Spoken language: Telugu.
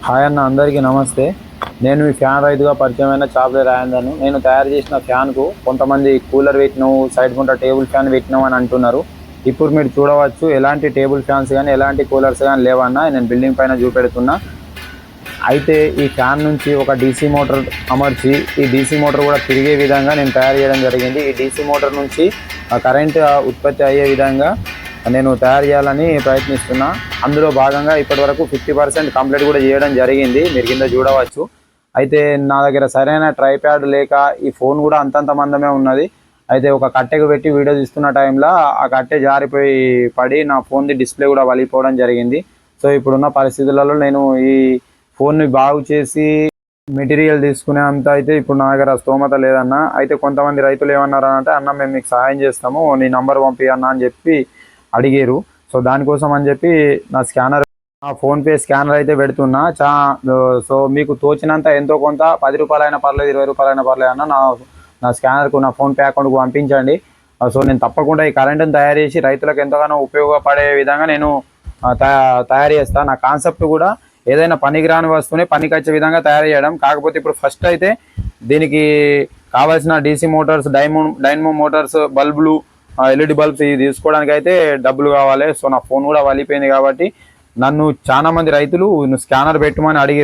హాయ్ అన్న, అందరికీ నమస్తే. నేను మీ ఫ్యాన్ రైతుగా పరిచయమైన చాపలే రాయందను. నేను తయారు చేసిన ఫ్యాన్కు కొంతమంది కూలర్ పెట్టినావు, సైడ్ గుంట టేబుల్ ఫ్యాన్ పెట్టినావు అని అంటున్నారు. ఇప్పుడు మీరు చూడవచ్చు, ఎలాంటి టేబుల్ ఫ్యాన్స్ కానీ ఎలాంటి కూలర్స్ కానీ లేవన్నా. నేను బిల్డింగ్ పైన చూపెడుతున్నా. అయితే ఈ ఫ్యాన్ నుంచి ఒక డీసీ మోటార్ అమర్చి, ఈ డీసీ మోటార్ కూడా తిరిగే విధంగా నేను తయారు చేయడం జరిగింది. ఈ డీసీ మోటార్ నుంచి కరెంట్ ఉత్పత్తి అయ్యే విధంగా నేను తయారు చేయాలని ప్రయత్నిస్తున్నా. అందులో భాగంగా ఇప్పటివరకు 50% కంప్లీట్ కూడా చేయడం జరిగింది, మీరు కింద చూడవచ్చు. అయితే నా దగ్గర సరైన ట్రైప్యాడ్ లేక ఈ ఫోన్ కూడా అంతంత మందమే ఉన్నది. అయితే ఒక కట్టెకు పెట్టి వీడియో తీస్తున్న టైంలో ఆ కట్టె జారిపోయి పడి నా ఫోన్ది డిస్ప్లే కూడా వలిపోవడం జరిగింది. సో ఇప్పుడున్న పరిస్థితులలో నేను ఈ ఫోన్ని బాగు చేసి మెటీరియల్ తీసుకునే అంత అయితే ఇప్పుడు నా దగ్గర స్తోమత లేదన్న. అయితే కొంతమంది రైతులు ఏమన్నారు అంటే, అన్న మేము మీకు సహాయం చేస్తాము, నీ నంబర్ పంపి అన్న అని చెప్పి అడిగారు. సో దానికోసం అని చెప్పి నా ఫోన్పే స్కానర్ అయితే పెడుతున్నా. సో మీకు తోచినంత ఎంతో కొంత 10 రూపాయలైనా పర్లేదు, 20 రూపాయలైనా పర్లేదు అన్న, నా స్కానర్కు నా ఫోన్పే అకౌంట్కు పంపించండి. సో నేను తప్పకుండా ఈ కరెంటును తయారు చేసి రైతులకు ఎంతగానో ఉపయోగపడే విధంగా నేను తయారు చేస్తాను. నా కాన్సెప్ట్ కూడా ఏదైనా పనికిరాని వస్తువుని పనికొచ్చే విధంగా తయారు చేయడం. కాకపోతే ఇప్పుడు ఫస్ట్ అయితే దీనికి కావాల్సిన డీసీ మోటార్స్, డైనమో మోటార్స్, బల్బులు, ఎల్ఈడి బల్బ్స్ ఇవి తీసుకోవడానికి అయితే డబ్బులు కావాలి. సో నా ఫోన్ కూడా వలిపోయింది కాబట్టి నన్ను చాలా మంది రైతులు స్కానర్ పెట్టమని అడిగారు.